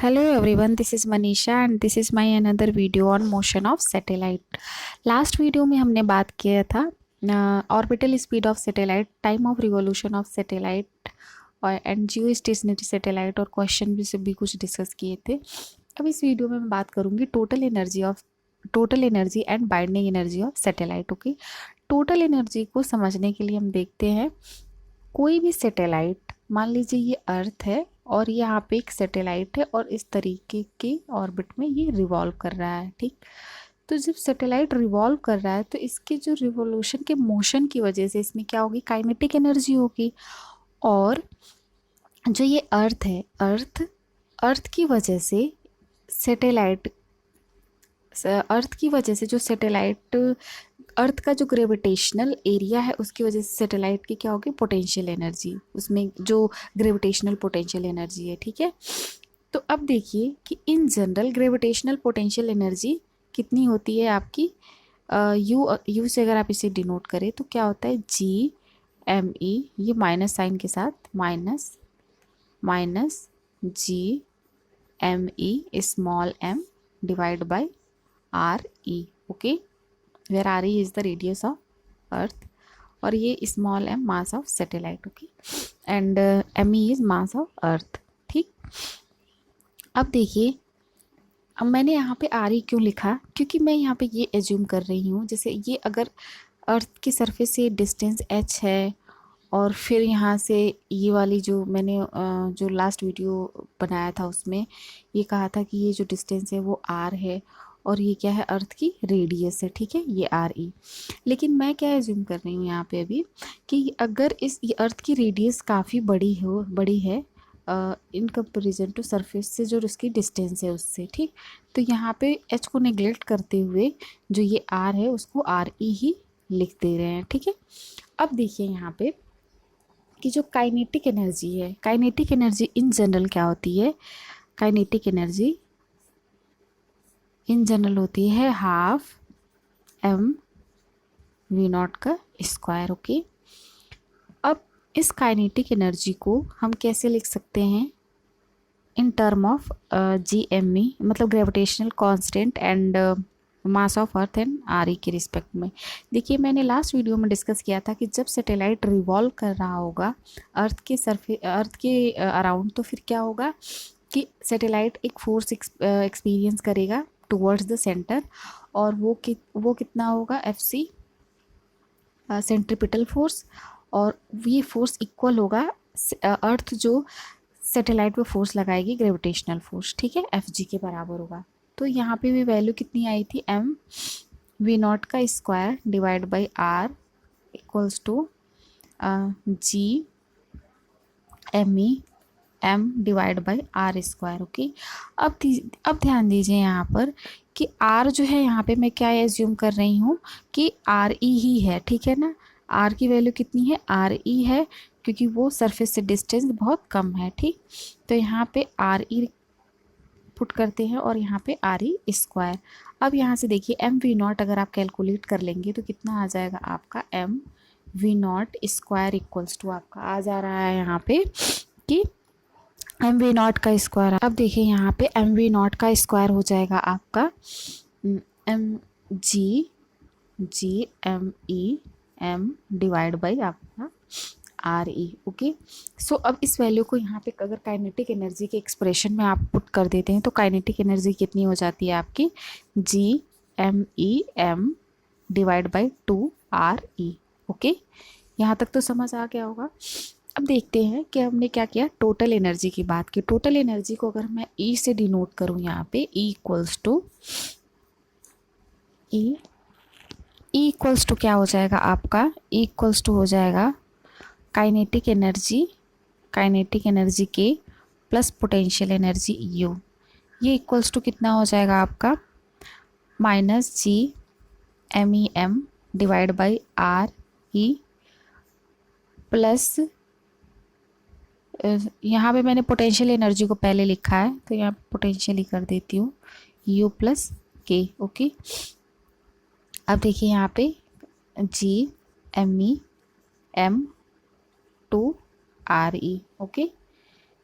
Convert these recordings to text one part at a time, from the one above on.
Hello everyone, this is Manisha and this is my another video on motion of satellite. Last video में हमने बात किया था orbital speed of satellite, time of revolution of satellite और and Jio stationery satellite और question भी से भी कुछ डिस्कस किए थे। अब इस वीडियो में मैं बात करूँगी total energy and binding energy of satellite. Okay, total energy को समझने के लिए हम देखते हैं कोई भी सैटेलाइट, मान लीजिए ये अर्थ है और यहाँ पे एक सैटेलाइट है और इस तरीके के ऑर्बिट में ये रिवॉल्व कर रहा है। ठीक, तो जब सैटेलाइट रिवॉल्व कर रहा है तो इसके जो रिवॉल्यूशन के मोशन की वजह से इसमें क्या होगी, काइनेटिक एनर्जी होगी। और जो ये अर्थ है, अर्थ की वजह से सैटेलाइट जो सैटेलाइट अर्थ का जो ग्रेविटेशनल एरिया है उसकी वजह से सैटेलाइट की क्या होगी, पोटेंशियल एनर्जी, उसमें जो ग्रेविटेशनल पोटेंशियल एनर्जी है। ठीक है, तो अब देखिए कि in general gravitational potential energy कितनी होती है आपकी, यू से अगर आप इसे डिनोट करें तो क्या होता है, जी एम ई, ये माइनस साइन के साथ, minus G M E small M divide by R E. Okay, where R E is the radius of earth और ये small M mass of satellite. Okay, and M E is mass of earth. ठीक, अब देखिए, अब मैंने यहाँ पे R E क्यों लिखा, क्योंकि मैं यहाँ पे ये एज्यूम कर रही हूँ जैसे ये अगर अर्थ की सरफेस से डिस्टेंस एच है और फिर यहाँ से ये वाली जो मैंने जो लास्ट वीडियो बनाया था उसमें ये कहा था कि ये जो डिस्टेंस है वो आर है और ये क्या है, अर्थ की रेडियस है। ठीक है, ये आर ई। लेकिन मैं क्या एज्यूम कर रही हूँ यहाँ पे अभी कि अगर ये अर्थ की रेडियस काफ़ी बड़ी है इन कंपेरिजन टू सरफेस से जो उसकी डिस्टेंस है उससे। ठीक, तो यहाँ पे एच को नेग्लेक्ट करते हुए जो ये आर है उसको आर ई ही लिख दे रहे हैं। ठीक है, अब देखिए यहाँ पे कि जो काइनेटिक एनर्जी इन जनरल क्या होती है, काइनेटिक एनर्जी इन जनरल होती है हाफ एम वी नॉट का स्क्वायर। ओके, अब इस काइनेटिक एनर्जी को हम कैसे लिख सकते हैं, in term of G M E, मतलब gravitational constant and mass of earth and R E के रिस्पेक्ट में। देखिए, मैंने लास्ट वीडियो में डिस्कस किया था कि जब सैटेलाइट रिवॉल्व कर रहा होगा अर्थ के अराउंड, तो फिर क्या होगा कि सैटेलाइट एक फोर्स एक्सपीरियंस करेगा टुवर्ड्स द सेंटर और वो कितना होगा, एफ सी, सेंट्रीपिटल फोर्स, और ये फोर्स इक्वल होगा अर्थ जो सैटेलाइट पे फोर्स लगाएगी, ग्रेविटेशनल फोर्स। ठीक है, एफ जी के बराबर होगा। तो यहाँ पे भी वैल्यू कितनी आई थी, एम वी नॉट का square divide by R equals to G M E M divide by R square. Okay, अब ध्यान दीजिए यहाँ पर कि आर जो है यहाँ पे मैं क्या एज्यूम कर रही हूँ कि आर ई ही है। ठीक है ना, आर की वैल्यू कितनी है, आर ई है, क्योंकि वो सरफेस से डिस्टेंस बहुत कम है। ठीक, तो यहाँ पे आर ई पुट करते हैं और यहाँ पे आर ई स्क्वायर। अब यहाँ से देखिए एम वी नॉट अगर आप कैलकुलेट कर लेंगे तो कितना आ जाएगा आपका, M V naught square equals to आपका आ जा रहा है यहाँ पे कि एम वी नॉट का स्क्वायर। अब देखिए यहाँ पे एम वी नॉट का स्क्वायर हो जाएगा आपका M G M E M divide by आपका आर ई। ओके, सो अब इस वैल्यू को यहाँ पे अगर काइनेटिक एनर्जी के एक्सप्रेशन में आप पुट कर देते हैं तो काइनेटिक एनर्जी कितनी हो जाती है आपकी, G M E M divide by 2 R E. Okay, यहाँ तक तो समझ आ गया होगा। अब देखते हैं कि हमने क्या किया, टोटल एनर्जी की बात की। टोटल एनर्जी को अगर मैं ई से डिनोट करूँ यहाँ पे, ई इक्वल्स टू क्या हो जाएगा आपका, ई इक्वल्स टू हो जाएगा काइनेटिक एनर्जी के प्लस पोटेंशियल एनर्जी यू। ये इक्वल्स टू कितना हो जाएगा आपका, minus G M E M divide by R E plus, यहाँ पे मैंने पोटेंशियल एनर्जी को पहले लिखा है तो यहाँ पोटेंशियल ही कर देती हूँ, यू प्लस के। ओके, अब देखिए यहाँ पे G M E M 2 R E. Okay,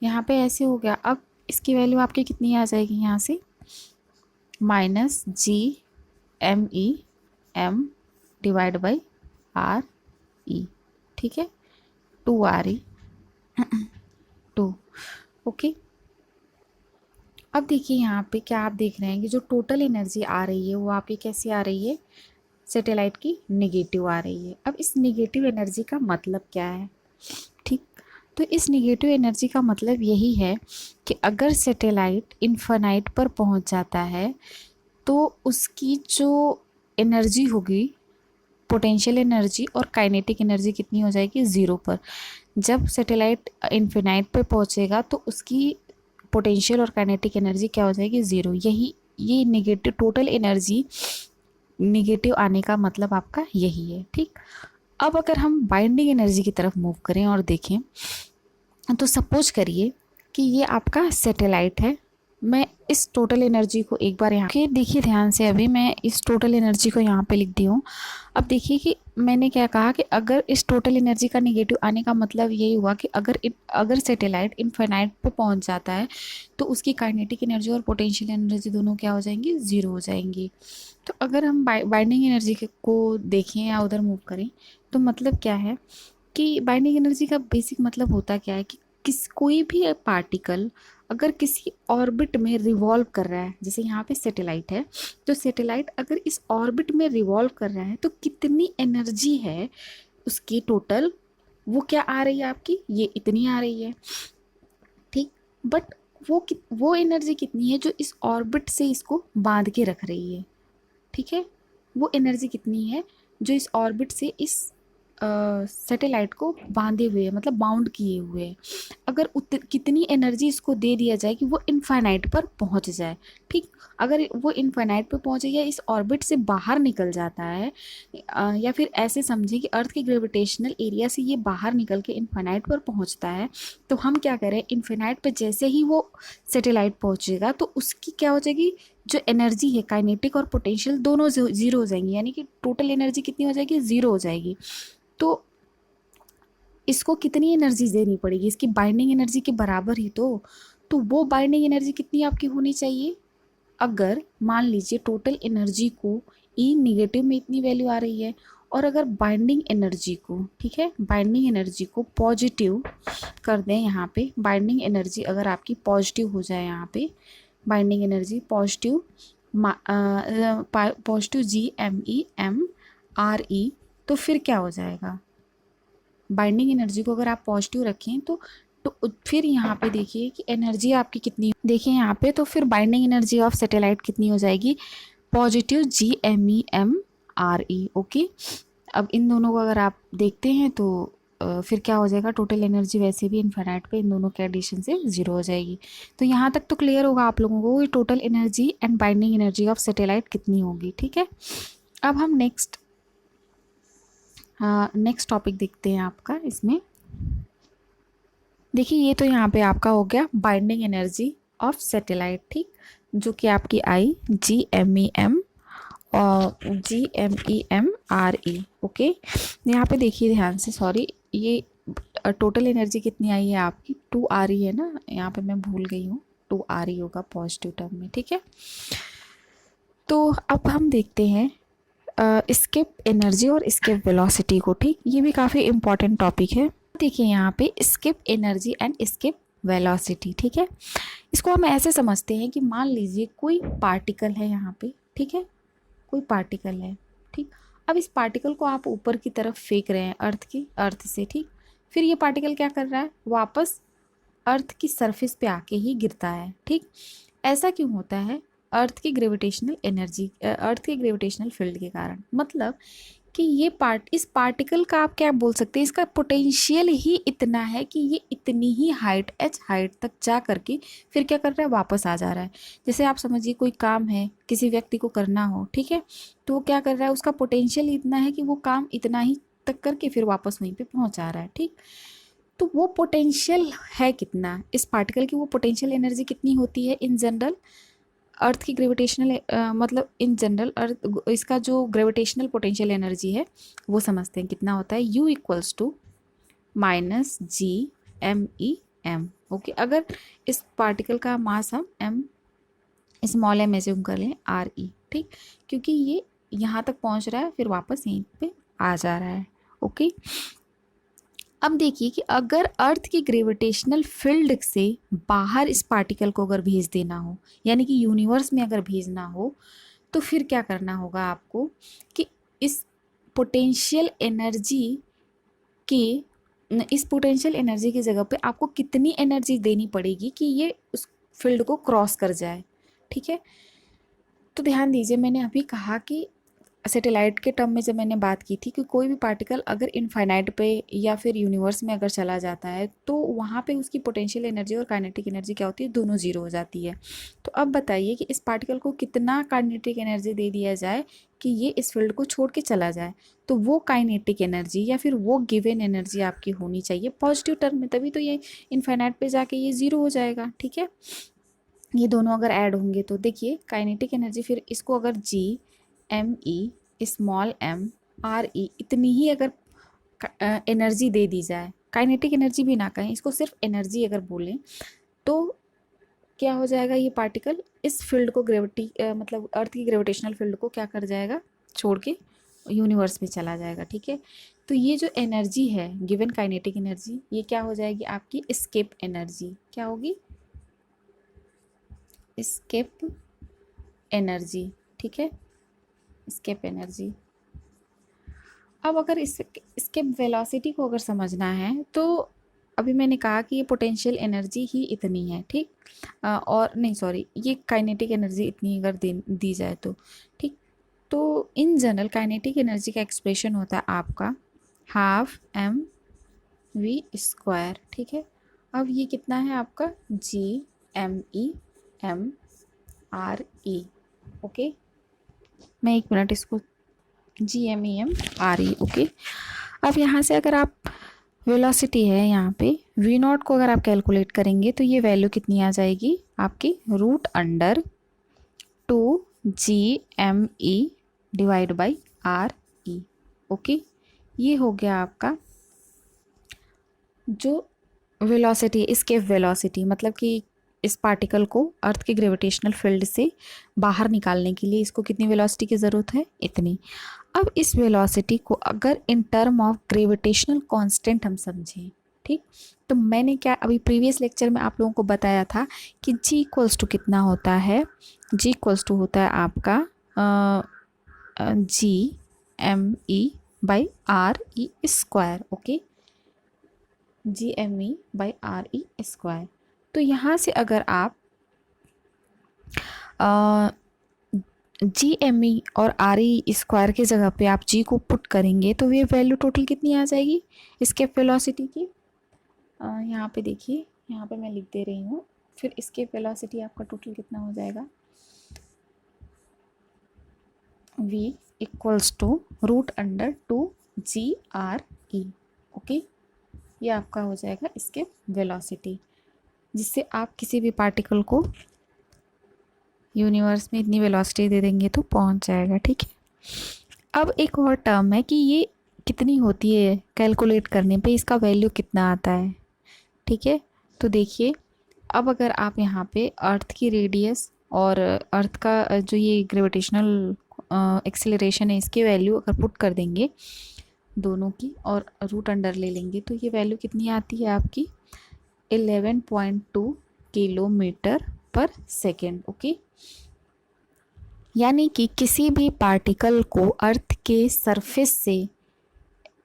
यहाँ पे ऐसे हो गया। अब इसकी वैल्यू आपकी कितनी आ जाएगी यहाँ से, minus G M E M divide by R E, ठीक है, 2 आर ई 2। ओके, अब देखिए यहाँ पे क्या आप देख रहे हैं कि जो टोटल एनर्जी आ रही है वो आपकी कैसी आ रही है, सैटेलाइट की नेगेटिव आ रही है। अब इस नेगेटिव एनर्जी का मतलब क्या है, ठीक, तो इस नेगेटिव एनर्जी का मतलब यही है कि अगर सैटेलाइट इन्फिनाइट पर पहुंच जाता है तो उसकी जो एनर्जी होगी, पोटेंशियल एनर्जी और काइनेटिक एनर्जी कितनी हो जाएगी, ज़ीरो पर। जब सैटेलाइट इन्फिनाइट पर पहुंचेगा तो उसकी पोटेंशियल और काइनेटिक एनर्जी क्या हो जाएगी, ज़ीरो। यही ये नेगेटिव टोटल एनर्जी नेगेटिव आने का मतलब आपका यही है, ठीक। अब अगर हम बाइंडिंग एनर्जी की तरफ मूव करें और देखें तो सपोज करिए कि ये आपका सैटेलाइट है। मैं इस टोटल एनर्जी को एक बार यहाँ के देखिए ध्यान से, अभी मैं इस टोटल एनर्जी को यहाँ पे लिख दी हूँ। अब देखिए कि मैंने क्या कहा कि अगर इस टोटल एनर्जी का नेगेटिव आने का मतलब यही हुआ कि अगर सैटेलाइट इन्फिनाइट पे पहुँच जाता है तो उसकी काइनेटिक एनर्जी और पोटेंशियल एनर्जी दोनों क्या हो जाएंगी, ज़ीरो हो जाएंगी। तो अगर हम बाइंडिंग एनर्जी को देखें या उधर मूव करें तो मतलब क्या है कि बाइंडिंग एनर्जी का बेसिक मतलब होता क्या है कि कोई भी पार्टिकल अगर किसी ऑर्बिट में रिवॉल्व कर रहा है, जैसे यहाँ पे सैटेलाइट है, तो सैटेलाइट अगर इस ऑर्बिट में रिवॉल्व कर रहा है तो कितनी एनर्जी है उसकी टोटल, वो क्या आ रही है आपकी, ये इतनी आ रही है, ठीक। बट वो एनर्जी कितनी है जो इस ऑर्बिट से इसको बांध के रख रही है, ठीक है, वो एनर्जी कितनी है जो इस ऑर्बिट से इस सैटेलाइट को बांधे हुए है, मतलब बाउंड किए हुए है। अगर कितनी एनर्जी इसको दे दिया जाए कि वो इनफाइनाइट पर पहुंच जाए, ठीक। अगर वो इनफाइनाइट पर पहुंचे या इस ऑर्बिट से बाहर निकल जाता है, या फिर ऐसे समझे कि अर्थ के ग्रेविटेशनल एरिया से ये बाहर निकल के इनफाइनाइट पर पहुंचता है, तो हम क्या करें, इनफाइनाइट पर जैसे ही वो सैटेलाइट पहुंचेगा तो उसकी क्या हो जाएगी, जो एनर्जी है काइनेटिक और पोटेंशियल दोनों ज़ीरो हो जाएंगी, यानी कि टोटल एनर्जी कितनी हो जाएगी, ज़ीरो हो जाएगी। तो इसको कितनी एनर्जी देनी पड़ेगी, इसकी बाइंडिंग एनर्जी के बराबर ही तो वो बाइंडिंग एनर्जी कितनी आपकी होनी चाहिए, अगर मान लीजिए टोटल एनर्जी को ई नेगेटिव में इतनी वैल्यू आ रही है और अगर बाइंडिंग एनर्जी को, ठीक है, बाइंडिंग एनर्जी को पॉजिटिव कर दें, यहाँ पे बाइंडिंग एनर्जी अगर आपकी पॉजिटिव हो जाए, यहाँ पे binding energy positive positive GME/MRE, तो फिर क्या हो जाएगा, बाइंडिंग एनर्जी को अगर आप पॉजिटिव रखें तो फिर यहाँ पे देखिए कि एनर्जी आपकी कितनी, देखिए यहाँ पे, तो फिर बाइंडिंग एनर्जी ऑफ सैटेलाइट कितनी हो जाएगी, पॉजिटिव GME/MRE। ओके, अब इन दोनों को अगर आप देखते हैं तो फिर क्या हो जाएगा, टोटल एनर्जी वैसे भी इनफाइनाइट पे इन दोनों के एडिशन से ज़ीरो हो जाएगी। तो यहाँ तक तो क्लियर होगा आप लोगों को total energy and binding energy of satellite कितनी होगी, ठीक है। अब हम नेक्स्ट टॉपिक देखते हैं आपका इसमें। देखिए ये तो यहाँ पे आपका हो गया बाइंडिंग एनर्जी ऑफ सैटेलाइट, ठीक, जो कि आपकी आई GMEM और GMEMRE। ओके, यहाँ पे देखिए ध्यान से, सॉरी, ये टोटल एनर्जी कितनी आई है आपकी, 2RE है ना, यहाँ पे मैं भूल गई हूँ, 2RE होगा पॉजिटिव टर्म में, ठीक है। तो अब हम देखते हैं स्केप एनर्जी और स्केप वेलोसिटी को, ठीक, ये भी काफ़ी इंपॉर्टेंट टॉपिक है। देखिए यहाँ पे escape energy and escape velocity, ठीक है। इसको हम ऐसे समझते हैं कि मान लीजिए कोई पार्टिकल है यहाँ पे, ठीक है, कोई पार्टिकल है, ठीक। अब इस पार्टिकल को आप ऊपर की तरफ फेंक रहे हैं अर्थ से, ठीक। फिर ये पार्टिकल क्या कर रहा है, वापस अर्थ की सरफेस पे आके ही गिरता है, ठीक। ऐसा क्यों होता है, अर्थ की ग्रेविटेशनल फील्ड के कारण। मतलब कि इस पार्टिकल का आप क्या बोल सकते हैं, इसका पोटेंशियल ही इतना है कि ये इतनी ही हाइट तक जा करके फिर क्या कर रहा है, वापस आ जा रहा है। जैसे आप समझिए कोई काम है किसी व्यक्ति को करना हो, ठीक है, तो वो क्या कर रहा है, उसका पोटेंशियल इतना है कि वो काम इतना ही तक करके फिर वापस वहीं पे पहुंचा रहा है, ठीक। तो वो पोटेंशियल है कितना, इस पार्टिकल की वो पोटेंशियल एनर्जी कितनी होती है इन जनरल, अर्थ की ग्रेविटेशनल मतलब इन जनरल अर्थ इसका जो ग्रेविटेशनल पोटेंशियल एनर्जी है वो समझते हैं कितना होता है, U = -GMEM। ओके, अगर इस पार्टिकल का मास हम एम स्मॉल एम एज्यूम कर लें आर ई, ठीक, क्योंकि ये यहाँ तक पहुँच रहा है फिर वापस यहीं पे आ जा रहा है। ओके, अब देखिए कि अगर अर्थ की ग्रेविटेशनल फील्ड से बाहर इस पार्टिकल को अगर भेज देना हो, यानी कि यूनिवर्स में अगर भेजना हो, तो फिर क्या करना होगा आपको कि इस पोटेंशियल एनर्जी के इस पोटेंशियल एनर्जी की जगह पे आपको कितनी एनर्जी देनी पड़ेगी कि ये उस फील्ड को क्रॉस कर जाए। ठीक है, तो ध्यान दीजिए, मैंने अभी कहा कि सैटेलाइट के टर्म में जब मैंने बात की थी कि कोई भी पार्टिकल अगर इनफाइनाइट पे या फिर यूनिवर्स में अगर चला जाता है तो वहाँ पे उसकी पोटेंशियल एनर्जी और काइनेटिक एनर्जी क्या होती है, दोनों जीरो हो जाती है। तो अब बताइए कि इस पार्टिकल को कितना काइनेटिक एनर्जी दे दिया जाए कि ये इस फील्ड को छोड़ के चला जाए, तो वो काइनेटिक एनर्जी या फिर वो गिवन एनर्जी आपकी होनी चाहिए पॉजिटिव टर्म में, तभी तो ये इनफाइनाइट पे जाके ये ज़ीरो हो जाएगा। ठीक है, ये दोनों अगर ऐड होंगे तो देखिए काइनेटिक एनर्जी, फिर इसको अगर G M E small M R E इतनी ही अगर एनर्जी दे दी जाए, काइनेटिक एनर्जी भी ना कहें, इसको सिर्फ एनर्जी अगर बोलें, तो क्या हो जाएगा, ये पार्टिकल इस फील्ड को मतलब अर्थ की ग्रेविटेशनल फील्ड को क्या कर जाएगा, छोड़ के यूनिवर्स में चला जाएगा। ठीक है, तो ये जो एनर्जी है गिवन काइनेटिक एनर्जी, ये क्या हो जाएगी आपकी एस्केप एनर्जी। क्या होगी, एस्केप एनर्जी। ठीक है, एस्केप एनर्जी। अब अगर इसके वेलोसिटी को अगर समझना है तो अभी मैंने कहा कि ये पोटेंशियल एनर्जी ही इतनी है, ठीक, और नहीं सॉरी, ये काइनेटिक एनर्जी इतनी अगर दी जाए तो ठीक। तो इन जनरल काइनेटिक एनर्जी का एक्सप्रेशन होता है आपका हाफ एम वी स्क्वायर। ठीक है, अब ये कितना है आपका G M E M R E. Okay, मैं एक मिनट इसको G M E M R E. Okay, अब यहाँ से अगर आप वेलोसिटी है यहाँ पे वी नॉट को अगर आप कैलकुलेट करेंगे तो ये वैल्यू कितनी आ जाएगी आपकी, root under 2 GME divide by R E. Okay, ये हो गया आपका जो वेलोसिटी, एस्केप वेलोसिटी, मतलब कि इस पार्टिकल को अर्थ की ग्रेविटेशनल फील्ड से बाहर निकालने के लिए इसको कितनी वेलोसिटी की ज़रूरत है, इतनी। अब इस वेलोसिटी को अगर इन टर्म ऑफ ग्रेविटेशनल कांस्टेंट हम समझें, ठीक, तो मैंने क्या अभी प्रीवियस लेक्चर में आप लोगों को बताया था कि जी इक्वल्स टू कितना होता है, जी इक्वल्स टू होता है आपका G M E by R E square. Okay, G M E by R E square. तो यहाँ से अगर आप जी एम ई और आर ई स्क्वायर की जगह पे आप जी को पुट करेंगे तो ये वैल्यू टोटल कितनी आ जाएगी एस्केप वेलोसिटी की। यहाँ पे देखिए, यहाँ पे मैं लिख दे रही हूँ, फिर एस्केप वेलोसिटी आपका टोटल कितना हो जाएगा, v equals to root under 2 GRE। Okay, ये आपका हो जाएगा एस्केप वेलोसिटी, जिससे आप किसी भी पार्टिकल को यूनिवर्स में इतनी वेलोसिटी दे देंगे तो पहुंच जाएगा। ठीक है, अब एक और टर्म है कि ये कितनी होती है कैलकुलेट करने पे, इसका वैल्यू कितना आता है। ठीक है, तो देखिए, अब अगर आप यहाँ पे अर्थ की रेडियस और अर्थ का जो ये ग्रेविटेशनल एक्सेलरेशन है इसकी वैल्यू अगर पुट कर देंगे दोनों की और रूट अंडर ले लेंगे तो ये वैल्यू कितनी आती है आपकी 11.2 किलोमीटर पर सेकेंड। ओके, यानी कि किसी भी पार्टिकल को अर्थ के सरफेस से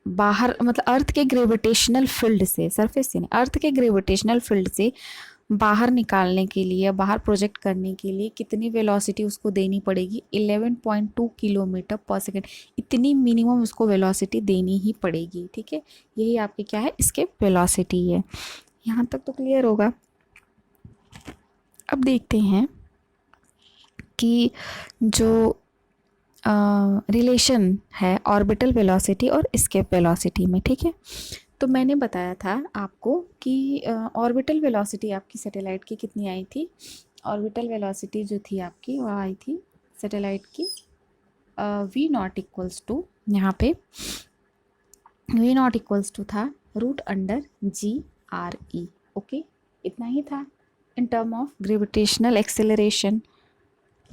बाहर, मतलब अर्थ के ग्रेविटेशनल फील्ड से, सरफेस से नहीं, अर्थ के ग्रेविटेशनल फील्ड से बाहर निकालने के लिए, बाहर प्रोजेक्ट करने के लिए कितनी वेलोसिटी उसको देनी पड़ेगी, 11.2 किलोमीटर पर सेकेंड। इतनी मिनिमम उसको वेलोसिटी देनी ही पड़ेगी। ठीक है, यही आपकी क्या है, इसके वेलोसिटी है। यहाँ तक तो क्लियर होगा। अब देखते हैं कि जो रिलेशन है ऑर्बिटल वेलोसिटी और एस्केप वेलोसिटी में। ठीक है, तो मैंने बताया था आपको कि ऑर्बिटल वेलोसिटी आपकी सैटेलाइट की कितनी आई थी, ऑर्बिटल वेलोसिटी जो थी आपकी वो आई थी सैटेलाइट की वी नॉट इक्वल्स टू, यहाँ पे वी नॉट इक्वल्स टू था रूट अंडर GRE। ओके, इतना ही था इन टर्म ऑफ ग्रेविटेशनल एक्सेलरेशन।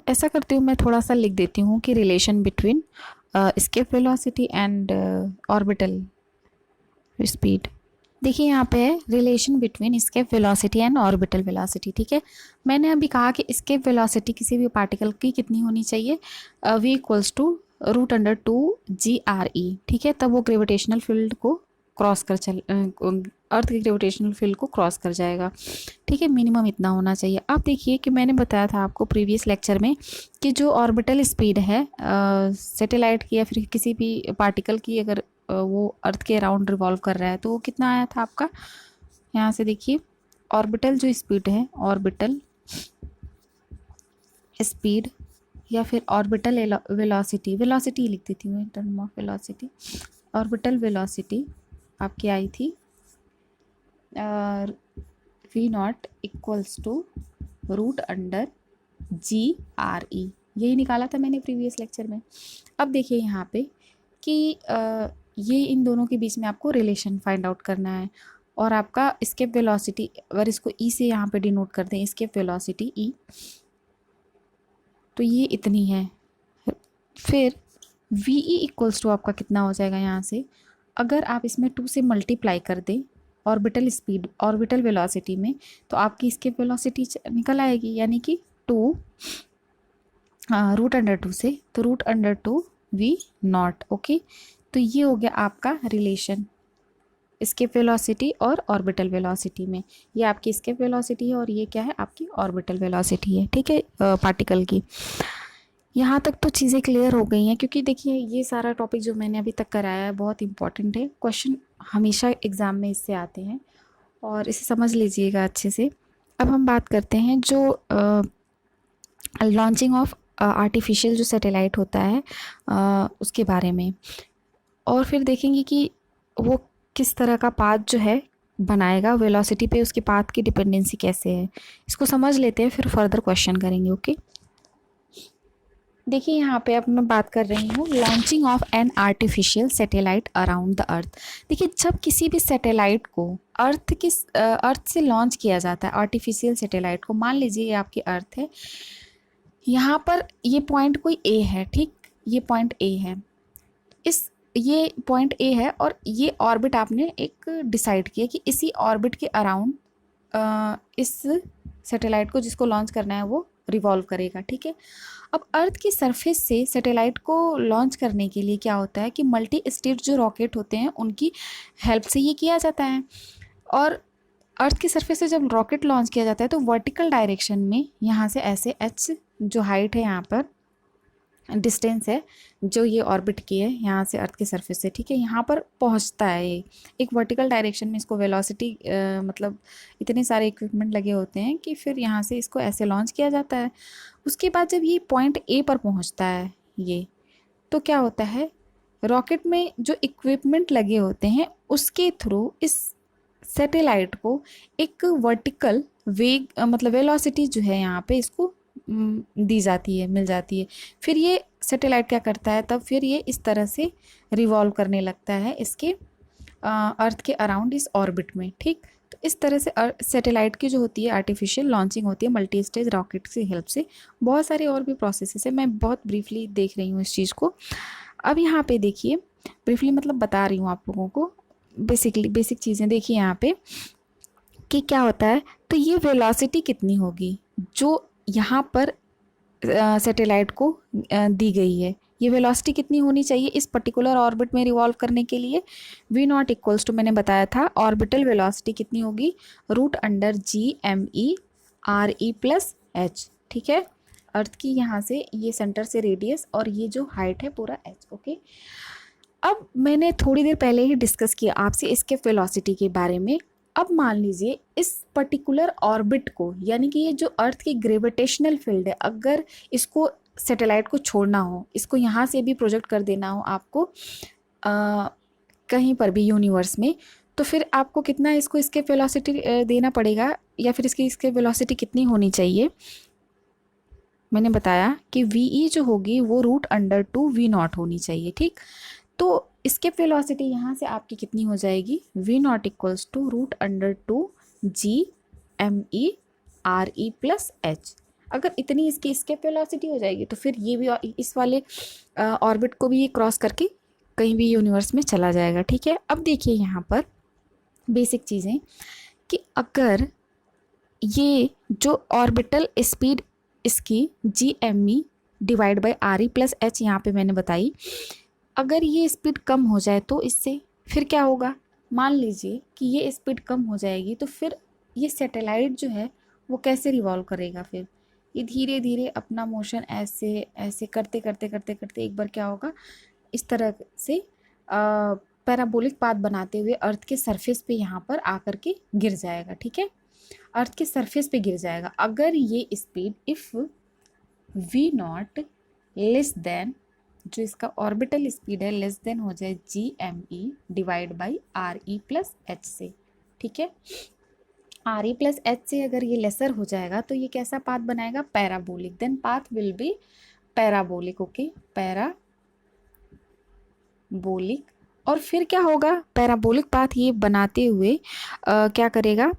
ऐसा करती हूँ मैं थोड़ा सा लिख देती हूँ कि relation between escape velocity and orbital speed. देखिए यहाँ पे है relation between escape velocity and orbital velocity. ठीक है, मैंने अभी कहा कि एस्केप वेलोसिटी किसी भी पार्टिकल की कितनी होनी चाहिए, v equals to √2 g r e। ठीक है, तब वो ग्रेविटेशनल फील्ड को क्रॉस कर चल अर्थ के ग्रेविटेशनल फील्ड को क्रॉस कर जाएगा। ठीक है, मिनिमम इतना होना चाहिए। अब देखिए कि मैंने बताया था आपको प्रीवियस लेक्चर में कि जो ऑर्बिटल स्पीड है सैटेलाइट की या फिर किसी भी पार्टिकल की, अगर वो अर्थ के अराउंड रिवॉल्व कर रहा है तो वो कितना आया था आपका, यहाँ से देखिए ऑर्बिटल जो स्पीड है, ऑर्बिटल स्पीड या फिर ऑर्बिटल वेलोसिटी, वेलोसिटी लिख देती हूँ in term of velocity. Orbital velocity आपकी आई थी v0 equals to √g r e। यही निकाला था मैंने प्रीवियस लेक्चर में। अब देखिए यहाँ पे कि ये इन दोनों के बीच में आपको रिलेशन फाइंड आउट करना है, और आपका एस्केप वेलोसिटी अगर इसको ई से यहाँ पे डिनोट कर दें, एस्केप वेलोसिटी ई, तो ये इतनी है। फिर वी ई इक्वल्स टू आपका कितना हो जाएगा, यहाँ से अगर आप इसमें 2 से मल्टीप्लाई कर दें ऑर्बिटल स्पीड ऑर्बिटल वेलोसिटी में, तो आपकी एस्केप वेलोसिटी निकल आएगी, यानी कि 2 √2 से, तो √2 v0। ओके, तो ये हो गया आपका रिलेशन एस्केप वेलोसिटी और ऑर्बिटल वेलोसिटी में। ये आपकी एस्केप वेलोसिटी है और ये क्या है, आपकी ऑर्बिटल वेलोसिटी है। ठीक है, पार्टिकल की। यहाँ तक तो चीज़ें क्लियर हो गई हैं, क्योंकि देखिए ये सारा टॉपिक जो मैंने अभी तक कराया है बहुत इंपॉर्टेंट है। क्वेश्चन हमेशा एग्ज़ाम में इससे आते हैं और इसे समझ लीजिएगा अच्छे से। अब हम बात करते हैं जो लॉन्चिंग ऑफ आर्टिफिशियल जो सैटेलाइट होता है उसके बारे में, और फिर देखेंगे कि वो किस तरह का पाथ जो है बनाएगा, वेलोसिटी पे उसके पाथ की डिपेंडेंसी कैसे है, इसको समझ लेते हैं, फिर फर्दर क्वेश्चन करेंगे। ओके, देखिए यहाँ पे अब मैं बात कर रही हूँ launching of an artificial satellite around the earth. देखिए जब किसी भी सैटेलाइट को अर्थ से लॉन्च किया जाता है, आर्टिफिशियल सैटेलाइट को, मान लीजिए ये आपकी अर्थ है, यहाँ पर ये पॉइंट कोई ए है, ठीक, ये पॉइंट ए है, ये पॉइंट ए है और ये ऑर्बिट आपने एक डिसाइड किया कि इसी ऑर्बिट के अराउंड इस सैटेलाइट को जिसको लॉन्च करना है वो रिवॉल्व करेगा। ठीक है, अब अर्थ की सरफेस से सैटेलाइट को लॉन्च करने के लिए क्या होता है कि मल्टी स्टेज जो रॉकेट होते हैं उनकी हेल्प से ये किया जाता है। और अर्थ की सरफेस से जब रॉकेट लॉन्च किया जाता है तो वर्टिकल डायरेक्शन में यहाँ से ऐसे h जो हाइट है, यहाँ पर डिस्टेंस है जो ये ऑर्बिट की है यहाँ से अर्थ की सरफेस से, ठीक है, यहाँ पर पहुँचता है ये एक वर्टिकल डायरेक्शन में। इसको वेलोसिटी मतलब इतने सारे इक्विपमेंट लगे होते हैं कि फिर यहाँ से इसको ऐसे लॉन्च किया जाता है। उसके बाद जब ये पॉइंट ए पर पहुँचता है ये, तो क्या होता है, रॉकेट में जो इक्विपमेंट लगे होते हैं उसके थ्रू इस सैटेलाइट को एक वर्टिकल वेग मतलब वेलोसिटी जो है यहाँ पे इसको दी जाती है, मिल जाती है। फिर ये सैटेलाइट क्या करता है, तब फिर ये इस तरह से रिवॉल्व करने लगता है इसके अर्थ के अराउंड इस ऑर्बिट में। ठीक, तो इस तरह से सैटेलाइट की जो होती है आर्टिफिशियल लॉन्चिंग होती है मल्टी स्टेज रॉकेट की हेल्प से। बहुत सारे और भी प्रोसेसेस है, मैं बहुत ब्रीफली देख रही हूँ इस चीज़ को। अब यहाँ पे देखिए, ब्रीफली मतलब बता रही हूँ आप लोगों को, बेसिक चीज़ें देखिए यहाँ पे कि क्या होता है। तो ये वेलोसिटी कितनी होगी जो यहाँ पर सैटेलाइट को दी गई है, ये वेलोसिटी कितनी होनी चाहिए इस पर्टिकुलर ऑर्बिट में रिवॉल्व करने के लिए। v0 इक्वल्स टू मैंने बताया था ऑर्बिटल वेलोसिटी कितनी होगी, √g(me)(re+h). ठीक है, अर्थ की यहाँ से ये सेंटर से रेडियस और ये जो हाइट है पूरा h। ओके, अब मैंने थोड़ी देर पहले ही डिस्कस किया आपसे इसके वेलोसिटी के बारे में। अब मान लीजिए इस पर्टिकुलर ऑर्बिट को, यानी कि ये जो अर्थ की ग्रेविटेशनल फील्ड है, अगर इसको सैटेलाइट को छोड़ना हो, इसको यहाँ से भी प्रोजेक्ट कर देना हो आपको कहीं पर भी यूनिवर्स में, तो फिर आपको कितना इसको इसके वेलोसिटी देना पड़ेगा, या फिर इसके वेलोसिटी कितनी होनी चाहिए। मैंने बताया कि वी जो होगी वो √2 v0 होनी चाहिए। ठीक, तो एस्केप वेलोसिटी यहाँ से आपकी कितनी हो जाएगी, v0 equals to √2 g GME/RE+H। अगर इतनी इसकी एस्केप वेलोसिटी हो जाएगी तो फिर ये भी इस वाले ऑर्बिट को भी ये क्रॉस करके कहीं भी यूनिवर्स में चला जाएगा। ठीक है, अब देखिए यहाँ पर बेसिक चीज़ें कि अगर ये जो ऑर्बिटल स्पीड इसकी GME/RE+H यहाँ पे मैंने बताई, अगर ये स्पीड कम हो जाए तो इससे फिर क्या होगा। मान लीजिए कि ये स्पीड कम हो जाएगी तो फिर ये सैटेलाइट जो है वो कैसे रिवॉल्व करेगा। फिर ये धीरे धीरे अपना मोशन ऐसे ऐसे करते करते करते करते एक बार क्या होगा, इस तरह से पैराबोलिक पाथ बनाते हुए अर्थ के सरफेस पे यहाँ पर आकर के गिर जाएगा। ठीक है, अर्थ के सरफेस पे गिर जाएगा। अगर ये speed if V0 less than, जो इसका ऑर्बिटल स्पीड है लेस देन हो जाए GME/RE+H से। ठीक है, RE+H से अगर ये लेसर हो जाएगा तो ये कैसा पाथ बनाएगा, parabolic. Then path will be parabolic. Okay, parabolic. और फिर क्या होगा, पैराबोलिक पाथ ये बनाते हुए क्या करेगा,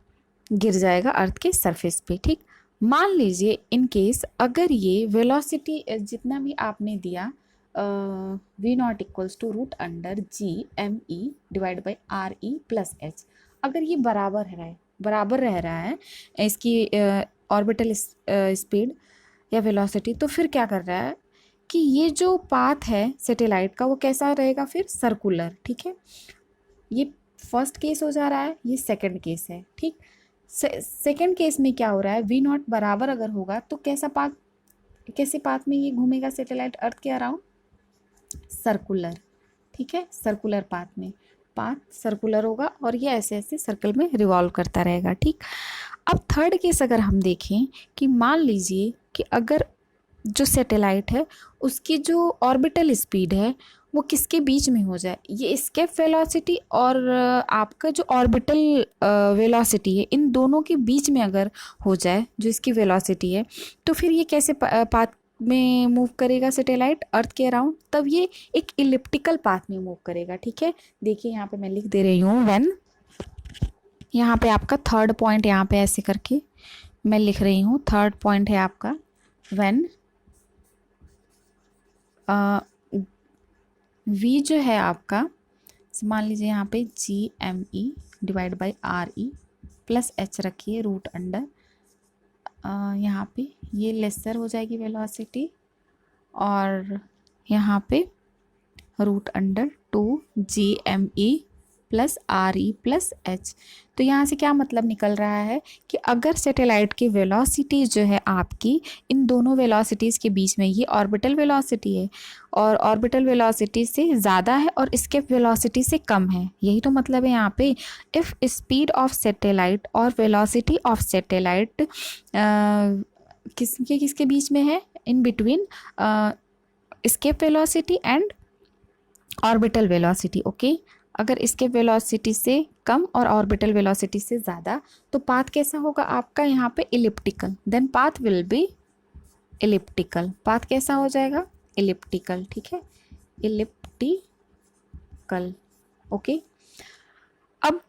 गिर जाएगा अर्थ के सरफेस पे। ठीक, मान लीजिए इन केस अगर ये वेलोसिटी जितना भी आपने दिया V0 = √G/ME/RE+H, अगर ये बराबर रह रहा है इसकी ऑर्बिटल स्पीड या वेलोसिटी, तो फिर क्या कर रहा है कि ये जो पाथ है सैटेलाइट का वो कैसा रहेगा, फिर सर्कुलर। ठीक है, ये फर्स्ट केस हो जा रहा है, ये सेकंड केस है। ठीक, सेकंड केस में क्या हो रहा है, V0 बराबर अगर होगा तो कैसे पाथ में ये घूमेगा सैटेलाइट अर्थ के अराउंड, सर्कुलर। ठीक है, सर्कुलर पाथ में, पाथ सर्कुलर होगा और ये ऐसे ऐसे सर्कल में रिवॉल्व करता रहेगा। ठीक, अब थर्ड केस अगर हम देखें कि मान लीजिए कि अगर जो सैटेलाइट है उसकी जो ऑर्बिटल स्पीड है वो किसके बीच में हो जाए, ये एस्केप वेलोसिटी और आपका जो ऑर्बिटल वेलोसिटी है इन दोनों के बीच में अगर हो जाए जो इसकी वेलोसिटी है, तो फिर ये कैसे पाथ में मूव करेगा सैटेलाइट अर्थ के अराउंड, तब ये एक इलिप्टिकल पाथ में मूव करेगा। ठीक है, देखिए यहाँ पे मैं लिख दे रही हूँ व्हेन, यहाँ पे आपका थर्ड पॉइंट यहाँ पे ऐसे करके मैं लिख रही हूँ, थर्ड पॉइंट है आपका व्हेन V जो है आपका, मान लीजिए यहाँ पे GME/RE+H रखिए √, यहाँ पे ये लेसर हो जाएगी वेलोसिटी और यहाँ पे √2GME+RE+H। तो यहाँ से क्या मतलब निकल रहा है कि अगर सैटेलाइट की वेलोसिटी जो है आपकी इन दोनों वेलोसिटीज़ के बीच में, ये ऑर्बिटल वेलोसिटी है और ऑर्बिटल वेलोसिटी से ज़्यादा है और एस्केप वेलोसिटी से कम है, यही तो मतलब है यहाँ पे। इफ़ स्पीड ऑफ सैटेलाइट और वेलोसिटी ऑफ सैटेलाइट किसके बीच में है, in between escape velocity and orbital velocity. Okay, अगर इसके वेलोसिटी से कम और ऑर्बिटल वेलोसिटी से ज़्यादा तो पाथ कैसा होगा आपका यहाँ पे, elliptical. Then path will be elliptical, path कैसा हो जाएगा, इलिप्टिकल। ठीक है, इलिप्टिकल। ओके, अब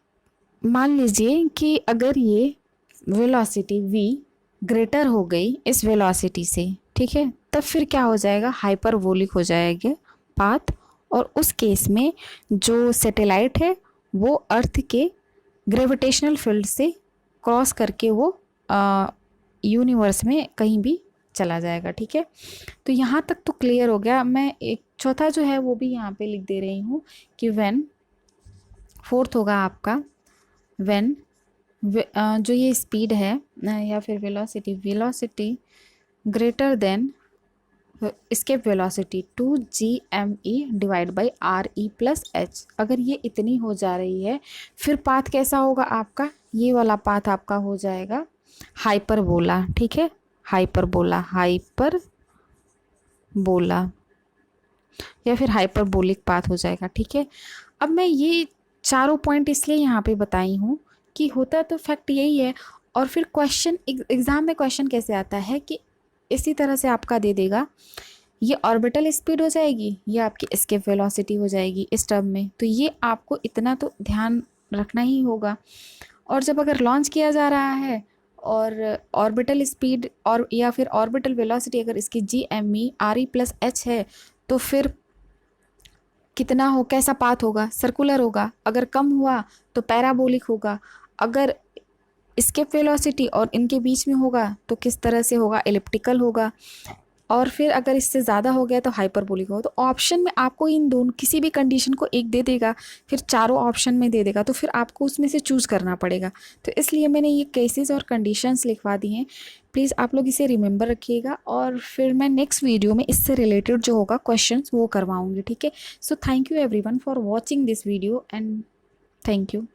मान लीजिए कि अगर ये वेलोसिटी v ग्रेटर हो गई इस वेलोसिटी से, ठीक है, तब फिर क्या हो जाएगा, हाइपरबोलिक हो जाएगा पाथ, और उस केस में जो सैटेलाइट है वो अर्थ के ग्रेविटेशनल फील्ड से क्रॉस करके वो यूनिवर्स में कहीं भी चला जाएगा। ठीक है, तो यहाँ तक तो क्लियर हो गया। मैं एक चौथा जो है वो भी यहाँ पे लिख दे रही हूँ कि व्हेन, फोर्थ होगा आपका व्हेन जो ये स्पीड है या फिर velocity greater than escape velocity 2GME/RE+H, अगर ये इतनी हो जा रही है फिर पाथ कैसा होगा आपका, ये वाला पाथ आपका हो जाएगा हाइपरबोला। ठीक है, हाइपरबोला या फिर हाइपरबोलिक पाथ हो जाएगा। ठीक है, अब मैं ये चारों पॉइंट इसलिए यहाँ पे बताई हूँ कि होता तो फैक्ट यही है। और फिर क्वेश्चन एग्ज़ाम में क्वेश्चन कैसे आता है कि इसी तरह से आपका दे देगा, ये ऑर्बिटल स्पीड हो जाएगी, ये आपकी एस्केप वेलोसिटी हो जाएगी इस टर्म में, तो ये आपको इतना तो ध्यान रखना ही होगा। और जब अगर लॉन्च किया जा रहा है और ऑर्बिटल स्पीड और या फिर ऑर्बिटल वेलोसिटी अगर इसकी GME RE प्लस H है तो फिर कितना हो, कैसा पाथ होगा, सर्कुलर होगा। अगर कम हुआ तो पैराबोलिक होगा। अगर स्केप वेलोसिटी और इनके बीच में होगा तो किस तरह से होगा, एलिप्टिकल होगा। और फिर अगर इससे ज़्यादा हो गया तो हाइपरबोलिक होगा। तो ऑप्शन में आपको इन दोनों किसी भी कंडीशन को एक दे देगा, फिर चारों ऑप्शन में दे देगा, तो फिर आपको उसमें से चूज़ करना पड़ेगा। तो इसलिए मैंने ये केसेस और कंडीशंस लिखवा दी हैं। प्लीज़ आप लोग इसे रिमेंबर रखिएगा और फिर मैं नेक्स्ट वीडियो में इससे रिलेटेड जो होगा क्वेश्चंस वो करवाऊँगी, ठीक है। So thank you everyone for watching this video and thank you.